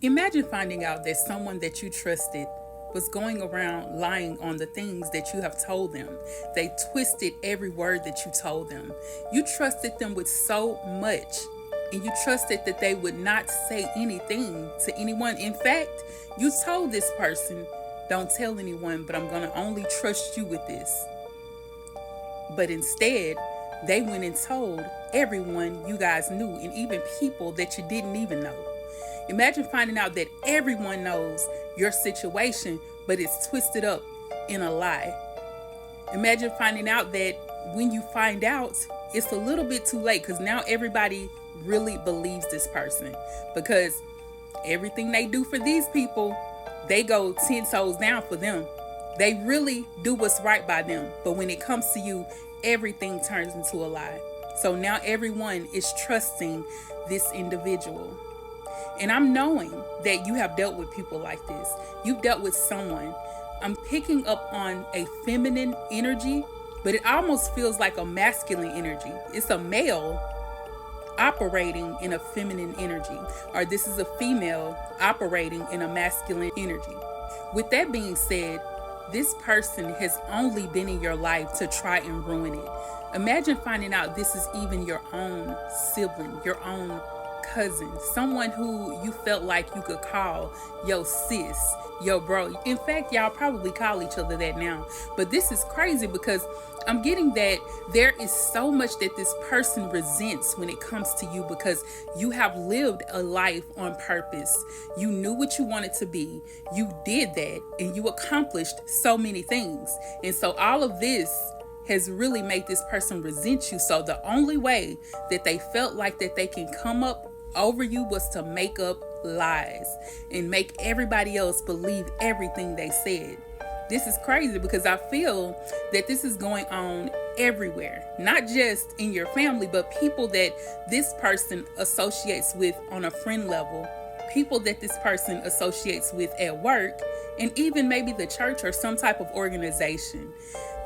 Imagine finding out that someone that you trusted was going around lying on the things that you have told them. They twisted every word that you told them. You trusted them with so much, and you trusted that they would not say anything to anyone. In fact, you told this person, don't tell anyone, but I'm going to only trust you with this. But instead, they went and told everyone you guys knew, and even people that you didn't even know. Imagine finding out that everyone knows your situation, but it's twisted up in a lie. Imagine finding out that when you find out, it's a little bit too late, because now everybody really believes this person, because everything they do for these people, they go 10 toes down for them. They really do what's right by them. But when it comes to you, everything turns into a lie. So now everyone is trusting this individual. And I'm knowing that you have dealt with people like this. You've dealt with someone. I'm picking up on a feminine energy, but it almost feels like a masculine energy. It's a male operating in a feminine energy, or this is a female operating in a masculine energy. With that being said, this person has only been in your life to try and ruin it. Imagine finding out this is even your own sibling, your own cousin, someone who you felt like you could call yo sis, yo bro. In fact, y'all probably call each other that now. But this is crazy, because I'm getting that there is so much that this person resents when it comes to you, because you have lived a life on purpose. You knew what you wanted to be. You did that, and you accomplished so many things. And so all of this has really made this person resent you. So the only way that they felt like that they can come up over you was to make up lies and make everybody else believe everything they said. This is crazy, because I feel that this is going on everywhere, not just in your family, but people that this person associates with on a friend level, people that this person associates with at work, and even maybe the church or some type of organization.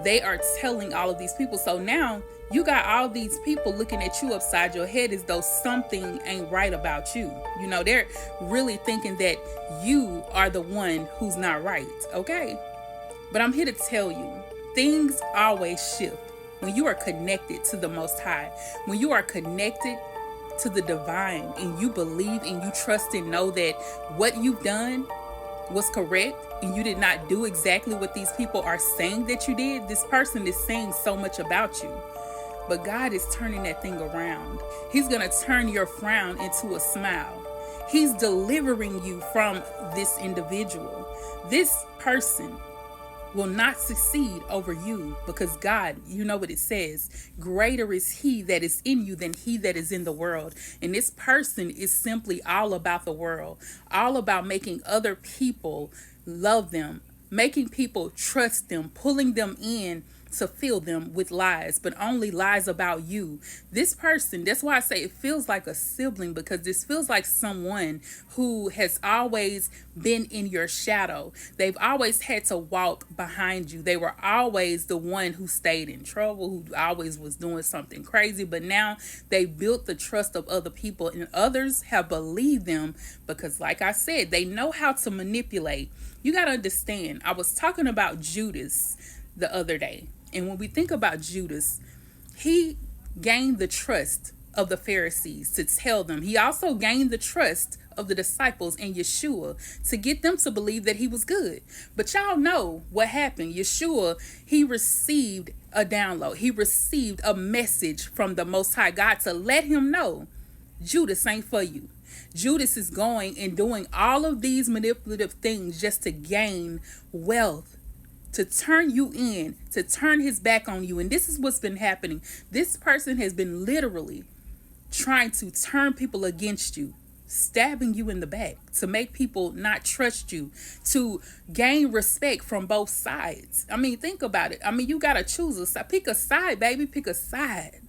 They are telling all of these people. So now you got all these people looking at you upside your head as though something ain't right about you. You know, they're really thinking that you are the one who's not right, okay? But I'm here to tell you, things always shift when you are connected to the Most High, when you are connected to the divine, and you believe and you trust and know that what you've done was correct, and you did not do exactly what these people are saying that you did. This person is saying so much about you, but God is turning that thing around. He's going to turn your frown into a smile. He's delivering you from this individual. This person will not succeed over you, because God, you know what it says, greater is he that is in you than he that is in the world. And this person is simply all about the world, all about making other people love them, making people trust them, pulling them in to fill them with lies, but only lies about you. This person, that's why I say it feels like a sibling, because this feels like someone who has always been in your shadow. They've always had to walk behind you. They were always the one who stayed in trouble, who always was doing something crazy, but now they built the trust of other people, and others have believed them because, like I said, they know how to manipulate. You got to understand, I was talking about Judas the other day. And when we think about Judas, he gained the trust of the Pharisees to tell them. He also gained the trust of the disciples and Yeshua to get them to believe that he was good. But y'all know what happened. Yeshua, he received a download. He received a message from the Most High God to let him know Judas ain't for you. Judas is going and doing all of these manipulative things just to gain wealth, to turn you in, to turn his back on you. And this is what's been happening. This person has been literally trying to turn people against you, stabbing you in the back, to make people not trust you, to gain respect from both sides. I mean, think about it. I mean, you got to choose a side. Pick a side, baby. Pick a side.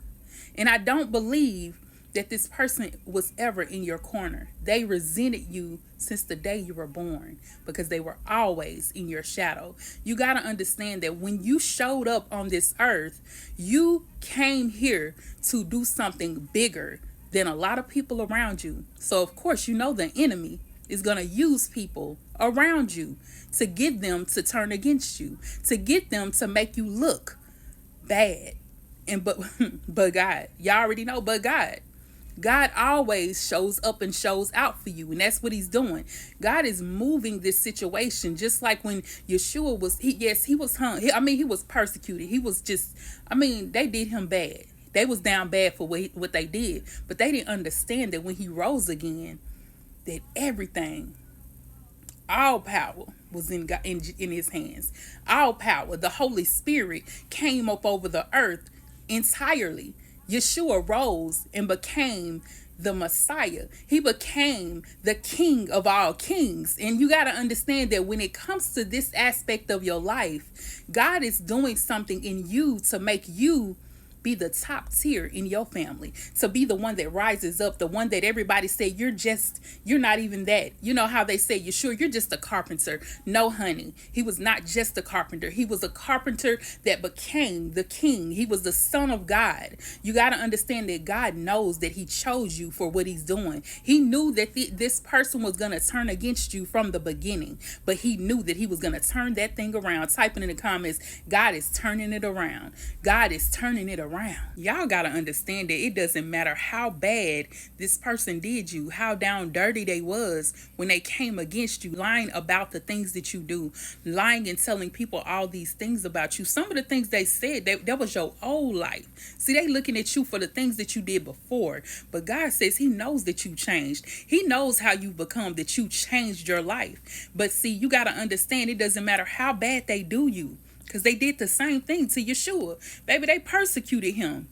And I don't believe that this person was ever in your corner. They resented you since the day you were born, because they were always in your shadow. You got to understand that when you showed up on this earth, you came here to do something bigger than a lot of people around you. So of course, you know the enemy is going to use people around you to get them to turn against you, to get them to make you look bad. And but God, y'all already know, but God always shows up and shows out for you, and that's what he's doing. God is moving this situation, just like when Yeshua was, he was hung. He was persecuted. He was just, they did him bad. They was down bad for what they did, but they didn't understand that when he rose again, that everything, all power was in God, in his hands. All power, the Holy Spirit came up over the earth entirely. Yeshua rose and became the Messiah. He became the King of all kings. And you got to understand that when it comes to this aspect of your life, God is doing something in you to make you be the top tier in your family, to be the one that rises up, the one that everybody say you're not even that. You know how they say, you're just a carpenter. No, honey, he was not just a carpenter. He was a carpenter that became the king. He was the son of God. You got to understand that God knows that he chose you for what he's doing. He knew that this person was going to turn against you from the beginning, but he knew that he was going to turn that thing around. Typing in the comments, God is turning it around. God is turning it around. Y'all gotta understand that it doesn't matter how bad this person did you, how down dirty they was when they came against you, lying about the things that you do, lying and telling people all these things about you. Some of the things they said, that was your old life. See, they looking at you for the things that you did before, but God says he knows that you changed. He knows how you become, that you changed your life. But see, you gotta understand, it doesn't matter how bad they do you, because they did the same thing to Yeshua. Baby, they persecuted him.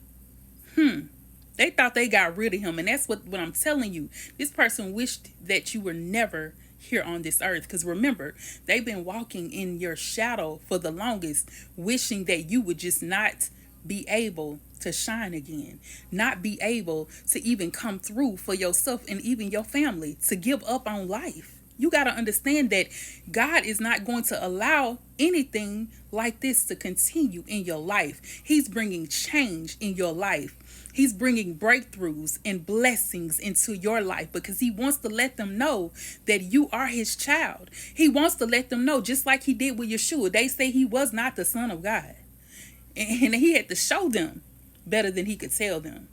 They thought they got rid of him. And that's what I'm telling you. This person wished that you were never here on this earth. Because remember, they've been walking in your shadow for the longest, wishing that you would just not be able to shine again, not be able to even come through for yourself and even your family, to give up on life. You got to understand that God is not going to allow anything like this to continue in your life. He's bringing change in your life. He's bringing breakthroughs and blessings into your life because he wants to let them know that you are his child. He wants to let them know, just like he did with Yeshua. They say he was not the son of God. And he had to show them better than he could tell them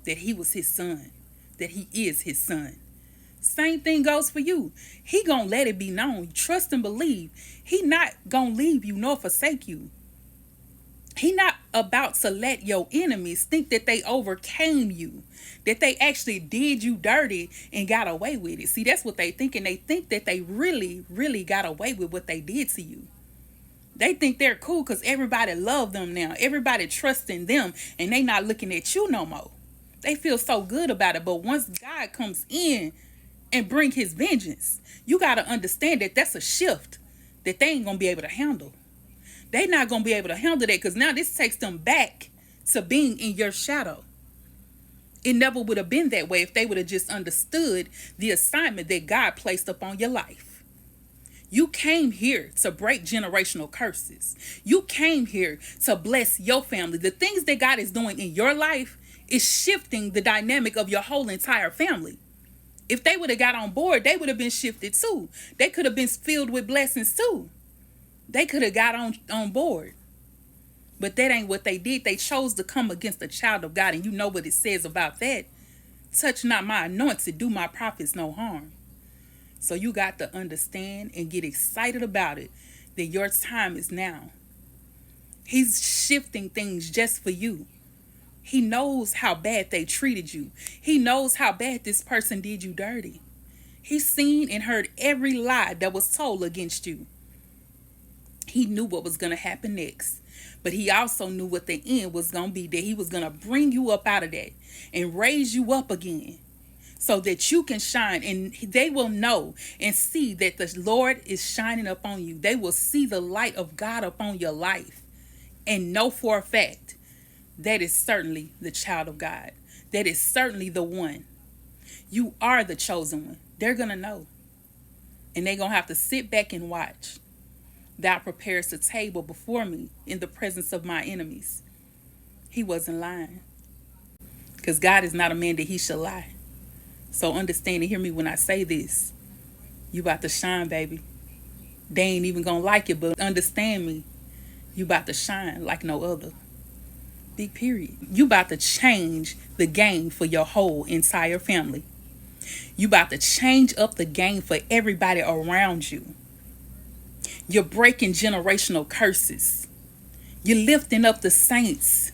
that he was his son, that he is his son. Same thing goes for you. He gonna let it be known. Trust and believe. He not gonna leave you nor forsake you. He not about to let your enemies think that they overcame you, that they actually did you dirty and got away with it. See, that's what they think, and they think that they really, really got away with what they did to you. They think they're cool because everybody love them now. Everybody trusts in them, and they not looking at you no more. They feel so good about it, but once God comes in and bring his vengeance, you got to understand that that's a shift that they ain't going to be able to handle. They not going to be able to handle that because now this takes them back to being in your shadow. It never would have been that way if they would have just understood the assignment that God placed upon your life. You came here to break generational curses. You came here to bless your family. The things that God is doing in your life is shifting the dynamic of your whole entire family. If they would have got on board, they would have been shifted too. They could have been filled with blessings too. They could have got on board. But that ain't what they did. They chose to come against the child of God. And you know what it says about that. Touch not my anointed, do my prophets no harm. So you got to understand and get excited about it, that your time is now. He's shifting things just for you. He knows how bad they treated you. He knows how bad this person did you dirty. He's seen and heard every lie that was told against you. He knew what was going to happen next. But he also knew what the end was going to be, that he was going to bring you up out of that and raise you up again so that you can shine. And they will know and see that the Lord is shining upon you. They will see the light of God upon your life and know for a fact that is certainly the child of God. That is certainly the one. You are the chosen one. They're going to know. And they're going to have to sit back and watch. Thou preparest a table before me in the presence of my enemies. He wasn't lying. Because God is not a man that he shall lie. So understand and hear me when I say this. You about to shine, baby. They ain't even gonna like it, but understand me. You about to shine like no other. Big period. You about to change the game for your whole entire family. You about to change up the game for everybody around you. You're breaking generational curses. You're lifting up the saints.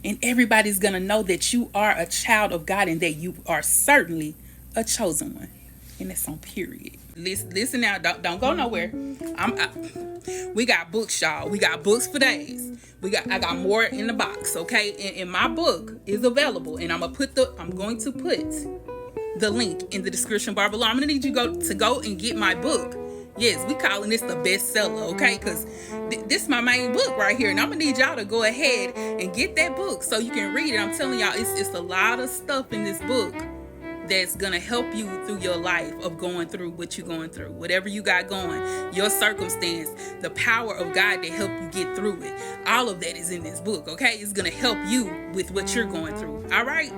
And everybody's going to know that you are a child of God and that you are certainly a chosen one. And that's on period. Listen now, don't go nowhere. We got books, y'all. We got books for days. I got more in the box, okay? And my book is available, and I'm going to put the link in the description bar below. I'm gonna need you to go and get my book. Yes, we calling this the bestseller, okay? Because this is my main book right here, and I'm gonna need y'all to go ahead and get that book so you can read it. I'm telling y'all, it's a lot of stuff in this book that's gonna help you through your life of going through what you're going through, whatever you got going, your circumstance, the power of God to help you get through it. All of that is in this book, okay? It's gonna help you with what you're going through. All right.